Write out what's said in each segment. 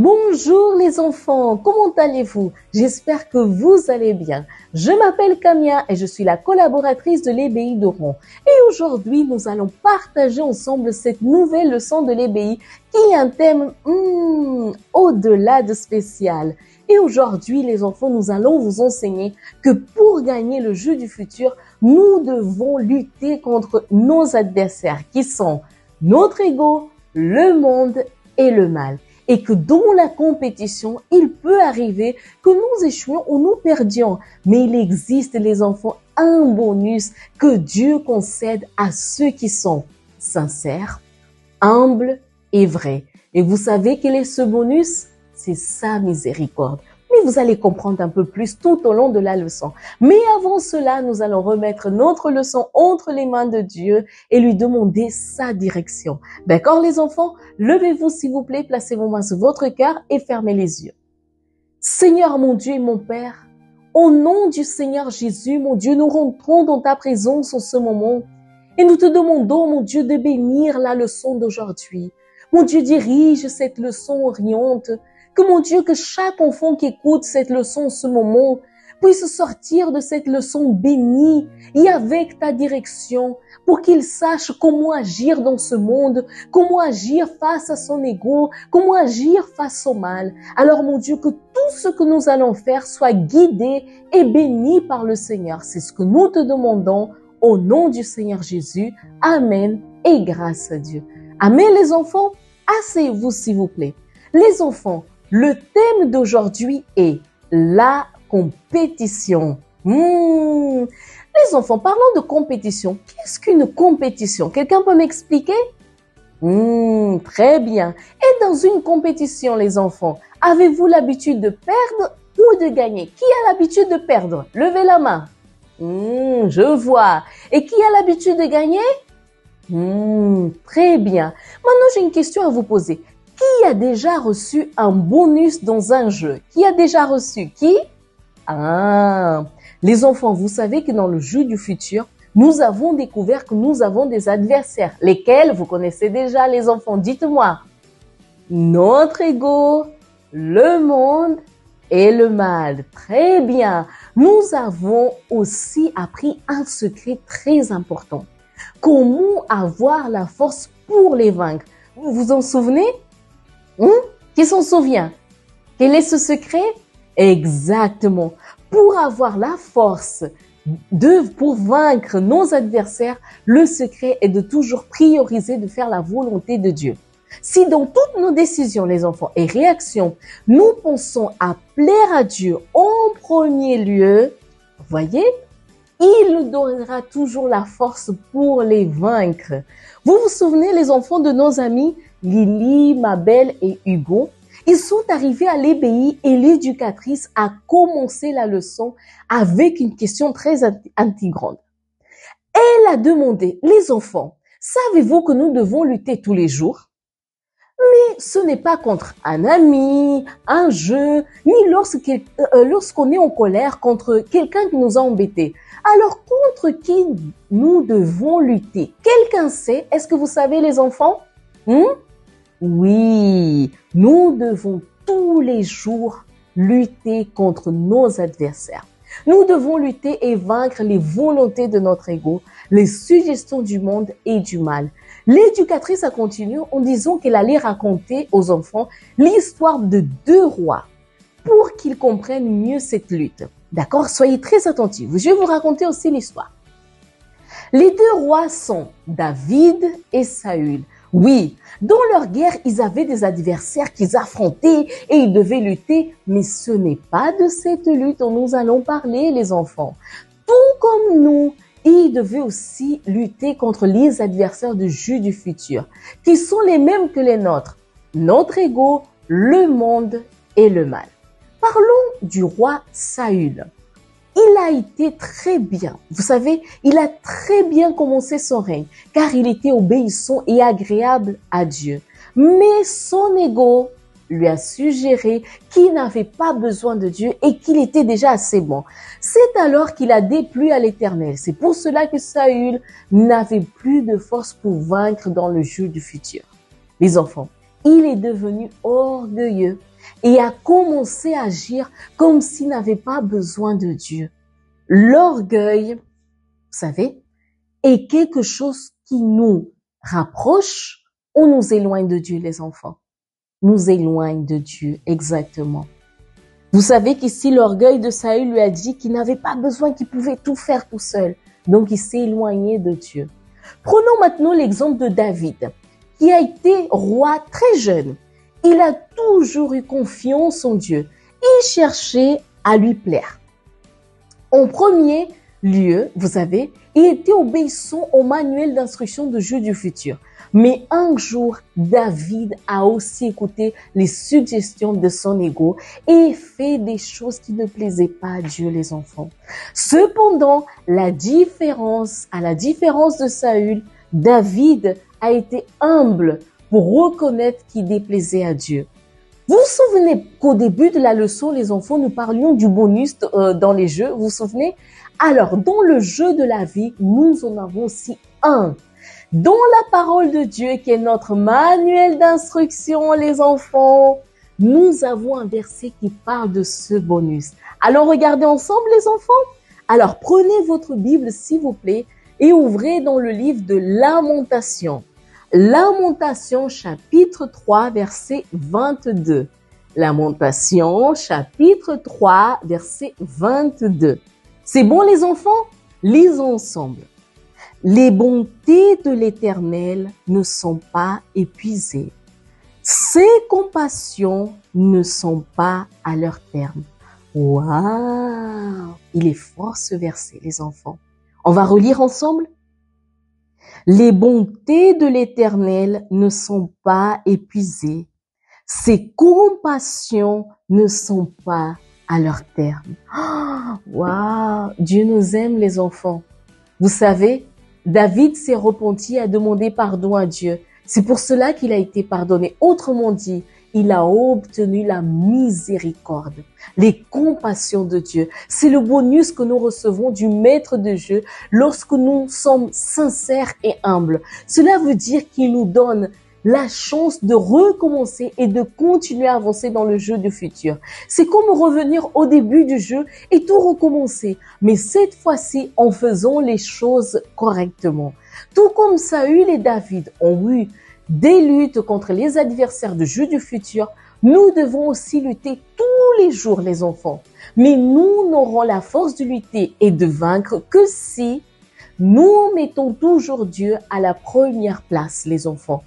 Bonjour les enfants, comment allez-vous? J'espère que vous allez bien. Je m'appelle Camia et je suis la collaboratrice de l'EBI d'Oran. Et aujourd'hui, nous allons partager ensemble cette nouvelle leçon de l'EBI qui est un thème au-delà de spécial. Et aujourd'hui, les enfants, nous allons vous enseigner que pour gagner le jeu du futur, nous devons lutter contre nos adversaires qui sont notre ego, le monde et le mal. Et que dans la compétition, il peut arriver que nous échouions ou nous perdions. Mais il existe, les enfants, un bonus que Dieu concède à ceux qui sont sincères, humbles et vrais. Et vous savez quel est ce bonus? C'est sa miséricorde. Mais vous allez comprendre un peu plus tout au long de la leçon. Mais avant cela, nous allons remettre notre leçon entre les mains de Dieu et lui demander sa direction. D'accord les enfants? Levez-vous s'il vous plaît, placez vos mains sur votre cœur et fermez les yeux. Seigneur mon Dieu et mon Père, au nom du Seigneur Jésus, mon Dieu, nous rentrons dans ta présence en ce moment et nous te demandons, mon Dieu, de bénir la leçon d'aujourd'hui. Mon Dieu, dirige cette leçon, oriente. Que mon Dieu, que chaque enfant qui écoute cette leçon en ce moment puisse sortir de cette leçon bénie et avec ta direction pour qu'il sache comment agir dans ce monde, comment agir face à son ego, comment agir face au mal. Alors mon Dieu, que tout ce que nous allons faire soit guidé et béni par le Seigneur. C'est ce que nous te demandons au nom du Seigneur Jésus. Amen et grâce à Dieu. Amen les enfants, asseyez-vous s'il vous plaît. Les enfants, le thème d'aujourd'hui est la compétition. Les enfants, parlons de compétition. Qu'est-ce qu'une compétition? Quelqu'un peut m'expliquer? Très bien. Et dans une compétition, les enfants, avez-vous l'habitude de perdre ou de gagner? Qui a l'habitude de perdre? Levez la main. Je vois. Et qui a l'habitude de gagner? Très bien. Maintenant, j'ai une question à vous poser. Qui a déjà reçu un bonus dans un jeu? Qui a déjà reçu? Qui? Les enfants, vous savez que dans le jeu du futur, nous avons découvert que nous avons des adversaires. Lesquels vous connaissez déjà, les enfants? Dites-moi. Notre ego, le monde et le mal. Très bien. Nous avons aussi appris un secret très important. Comment avoir la force pour les vaincre? Vous vous en souvenez? Qui s'en souvient? Quel est ce secret? Exactement. Pour avoir la force pour vaincre nos adversaires, le secret est de toujours prioriser de faire la volonté de Dieu. Si dans toutes nos décisions, les enfants, et réactions, nous pensons à plaire à Dieu en premier lieu, voyez, il nous donnera toujours la force pour les vaincre. Vous vous souvenez, les enfants, de nos amis Lily, Mabel et Hugo? Ils sont arrivés à l'EBI et l'éducatrice a commencé la leçon avec une question très intrigante. Elle a demandé, les enfants, savez-vous que nous devons lutter tous les jours? Mais ce n'est pas contre un ami, un jeu, ni lorsqu'on est en colère contre quelqu'un qui nous a embêtés. Alors, contre qui nous devons lutter? Quelqu'un sait? Est-ce que vous savez, les enfants? Oui, nous devons tous les jours lutter contre nos adversaires. Nous devons lutter et vaincre les volontés de notre ego, les suggestions du monde et du mal. L'éducatrice a continué en disant qu'elle allait raconter aux enfants l'histoire de 2 rois pour qu'ils comprennent mieux cette lutte. D'accord? Soyez très attentifs. Je vais vous raconter aussi l'histoire. Les 2 rois sont David et Saül. Oui, dans leur guerre, ils avaient des adversaires qu'ils affrontaient et ils devaient lutter. Mais ce n'est pas de cette lutte dont nous allons parler, les enfants. Tout comme nous, ils devaient aussi lutter contre les adversaires du jeu du futur, qui sont les mêmes que les nôtres. Notre ego, le monde et le mal. Parlons du roi Saül. Il a été très bien. Vous savez, il a très bien commencé son règne, car il était obéissant et agréable à Dieu. Mais son ego lui a suggéré qu'il n'avait pas besoin de Dieu et qu'il était déjà assez bon. C'est alors qu'il a déplu à l'Éternel. C'est pour cela que Saül n'avait plus de force pour vaincre dans le jeu du futur. Les enfants, il est devenu orgueilleux et a commencé à agir comme s'il n'avait pas besoin de Dieu. L'orgueil, vous savez, est quelque chose qui nous rapproche ou nous éloigne de Dieu, les enfants. Nous éloigne de Dieu, exactement. Vous savez qu'ici, l'orgueil de Saül lui a dit qu'il n'avait pas besoin, qu'il pouvait tout faire tout seul. Donc, il s'est éloigné de Dieu. Prenons maintenant l'exemple de David, qui a été roi très jeune. Il a toujours eu confiance en Dieu. Il cherchait à lui plaire. En premier lieu, vous savez, il était obéissant au manuel d'instruction de Dieu du futur. Mais un jour, David a aussi écouté les suggestions de son ego et fait des choses qui ne plaisaient pas à Dieu, les enfants. Cependant, à la différence de Saül, David a été humble pour reconnaître qu'il déplaisait à Dieu. Vous vous souvenez qu'au début de la leçon, les enfants, nous parlions du bonus dans les jeux, vous vous souvenez? Alors, dans le jeu de la vie, nous en avons aussi un. Dans la parole de Dieu, qui est notre manuel d'instruction, les enfants, nous avons un verset qui parle de ce bonus. Allons regarder ensemble, les enfants? Alors, prenez votre Bible, s'il vous plaît, et ouvrez dans le livre de Lamentation. Lamentation, chapitre 3, verset 22. Lamentation, chapitre 3, verset 22. C'est bon, les enfants? Lisons ensemble. Les bontés de l'Éternel ne sont pas épuisées. Ses compassions ne sont pas à leur terme. Waouh! Il est fort ce verset, les enfants. On va relire ensemble? Les bontés de l'Éternel ne sont pas épuisées. Ses compassions ne sont pas à leur terme. Waouh! Dieu nous aime, les enfants. Vous savez, David s'est repenti et a demandé pardon à Dieu. C'est pour cela qu'il a été pardonné. Autrement dit, il a obtenu la miséricorde, les compassions de Dieu. C'est le bonus que nous recevons du Maître de jeu lorsque nous sommes sincères et humbles. Cela veut dire qu'il nous donne la chance de recommencer et de continuer à avancer dans le jeu du futur. C'est comme revenir au début du jeu et tout recommencer, mais cette fois-ci en faisant les choses correctement. Tout comme Saül et David ont eu des luttes contre les adversaires du jeu du futur, nous devons aussi lutter tous les jours, les enfants. Mais nous n'aurons la force de lutter et de vaincre que si nous mettons toujours Dieu à la première place, les enfants,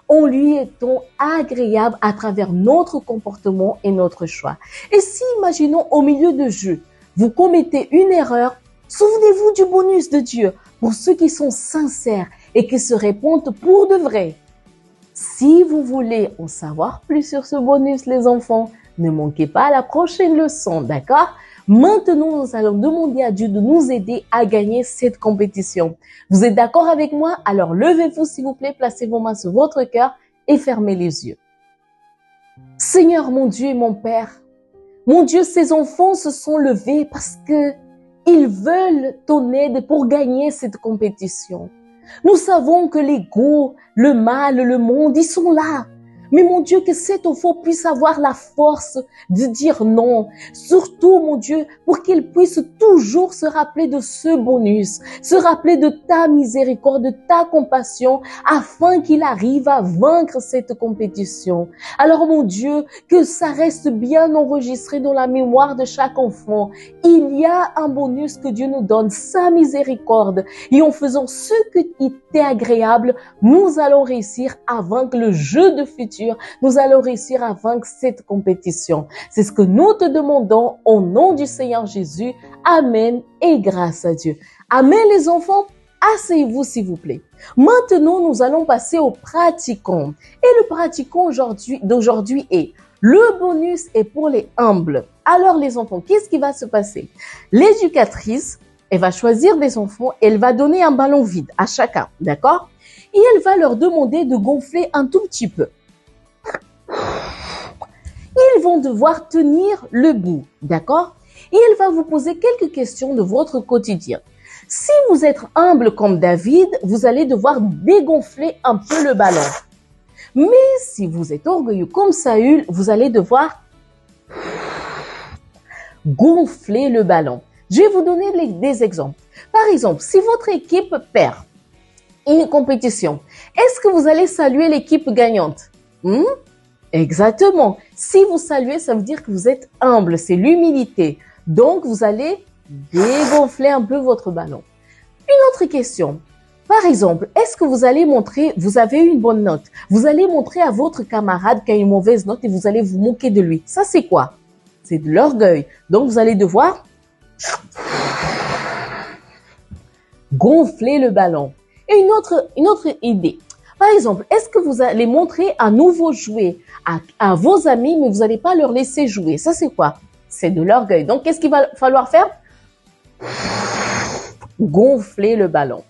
en lui étant agréable à travers notre comportement et notre choix. Et si, imaginons, au milieu de jeu, vous commettez une erreur, souvenez-vous du bonus de Dieu pour ceux qui sont sincères et qui se répondent pour de vrai. Si vous voulez en savoir plus sur ce bonus, les enfants, ne manquez pas la prochaine leçon, d'accord? Maintenant, nous allons demander à Dieu de nous aider à gagner cette compétition. Vous êtes d'accord avec moi? Alors levez-vous s'il vous plaît, placez vos mains sur votre cœur et fermez les yeux. Seigneur mon Dieu et mon Père, mon Dieu, ces enfants se sont levés parce que ils veulent ton aide pour gagner cette compétition. Nous savons que l'ego, le mal, le monde, ils sont là. Mais mon Dieu, que cet enfant puisse avoir la force de dire non. Surtout, mon Dieu, pour qu'il puisse toujours se rappeler de ce bonus, se rappeler de ta miséricorde, de ta compassion, afin qu'il arrive à vaincre cette compétition. Alors, mon Dieu, que ça reste bien enregistré dans la mémoire de chaque enfant. Il y a un bonus que Dieu nous donne, sa miséricorde. Et en faisant ce qui t'est agréable, nous allons réussir à vaincre le jeu de futur. Nous allons réussir à vaincre cette compétition. C'est ce que nous te demandons au nom du Seigneur Jésus. Amen et grâce à Dieu. Amen les enfants. Asseyez-vous s'il vous plaît. Maintenant, nous allons passer au pratiquant. Et le pratiquant d'aujourd'hui est le bonus est pour les humbles. Alors les enfants, qu'est-ce qui va se passer? L'éducatrice, elle va choisir des enfants, elle va donner un ballon vide à chacun, d'accord? Et elle va leur demander de gonfler un tout petit peu. Ils vont devoir tenir le bout, d'accord? Et elle va vous poser quelques questions de votre quotidien. Si vous êtes humble comme David, vous allez devoir dégonfler un peu le ballon. Mais si vous êtes orgueilleux comme Saül, vous allez devoir gonfler le ballon. Je vais vous donner des exemples. Par exemple, si votre équipe perd une compétition, est-ce que vous allez saluer l'équipe gagnante? Exactement. Si vous saluez, ça veut dire que vous êtes humble, c'est l'humilité. Donc, vous allez dégonfler un peu votre ballon. Une autre question. Par exemple, est-ce que vous allez montrer, vous avez eu une bonne note, vous allez montrer à votre camarade qui a une mauvaise note et vous allez vous moquer de lui. Ça, c'est quoi? C'est de l'orgueil. Donc, vous allez devoir gonfler le ballon. Et une autre idée. Par exemple, est-ce que vous allez montrer un nouveau jouet à vos amis, mais vous n'allez pas leur laisser jouer? Ça, c'est quoi? C'est de l'orgueil. Donc, qu'est-ce qu'il va falloir faire? Gonfler le ballon.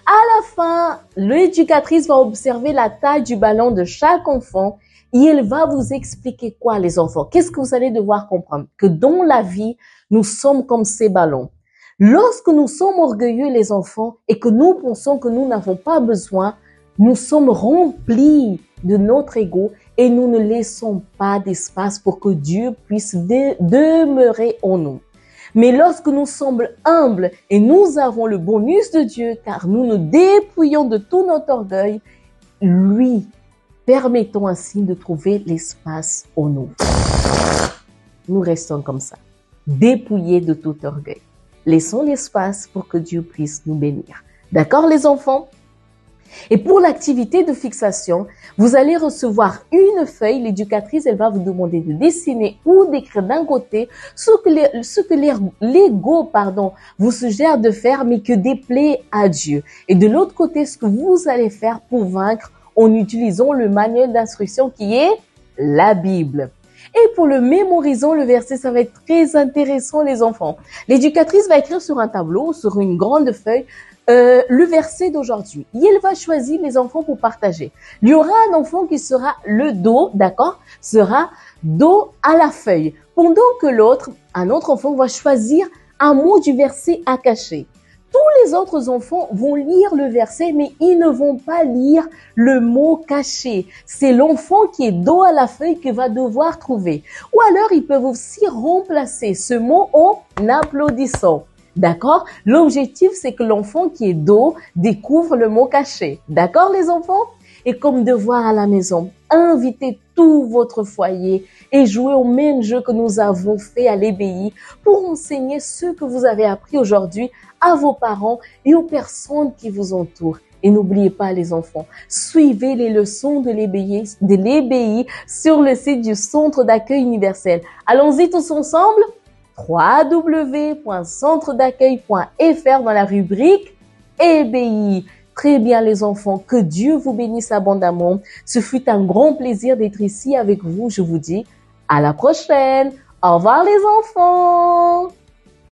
À la fin, l'éducatrice va observer la taille du ballon de chaque enfant et elle va vous expliquer quoi, les enfants? Qu'est-ce que vous allez devoir comprendre? Que dans la vie, nous sommes comme ces ballons. Lorsque nous sommes orgueilleux, les enfants, et que nous pensons que nous n'avons pas besoin, nous sommes remplis de notre ego et nous ne laissons pas d'espace pour que Dieu puisse demeurer en nous. Mais lorsque nous sommes humbles et nous avons le bonus de Dieu, car nous nous dépouillons de tout notre orgueil, lui, permettons ainsi de trouver l'espace en nous. Nous restons comme ça, dépouillés de tout orgueil. Laissons l'espace pour que Dieu puisse nous bénir. D'accord, les enfants? Et pour l'activité de fixation, vous allez recevoir une feuille. L'éducatrice, elle va vous demander de dessiner ou d'écrire d'un côté ce que l'ego, vous suggère de faire, mais que déplaît à Dieu. Et de l'autre côté, ce que vous allez faire pour vaincre en utilisant le manuel d'instruction qui est la Bible. Et pour le mémorisant, le verset, ça va être très intéressant, les enfants. L'éducatrice va écrire sur un tableau, sur une grande feuille, le verset d'aujourd'hui. Et elle va choisir les enfants pour partager. Il y aura un enfant qui sera le dos, d'accord, sera dos à la feuille. Pendant que un autre enfant va choisir un mot du verset à cacher. Tous les autres enfants vont lire le verset, mais ils ne vont pas lire le mot caché. C'est l'enfant qui est dos à la feuille qui va devoir trouver. Ou alors, ils peuvent aussi remplacer ce mot en applaudissant. D'accord? L'objectif, c'est que l'enfant qui est dos découvre le mot caché. D'accord, les enfants? Et comme devoir à la maison, invitez tout votre foyer et jouez au même jeu que nous avons fait à l'EBI pour enseigner ce que vous avez appris aujourd'hui à vos parents et aux personnes qui vous entourent. Et n'oubliez pas, les enfants, suivez les leçons de l'EBI sur le site du Centre d'accueil universel. Allons-y tous ensemble. www.centredaccueil.fr dans la rubrique EBI. Très bien, les enfants, que Dieu vous bénisse abondamment. Ce fut un grand plaisir d'être ici avec vous. Je vous dis à la prochaine. Au revoir, les enfants.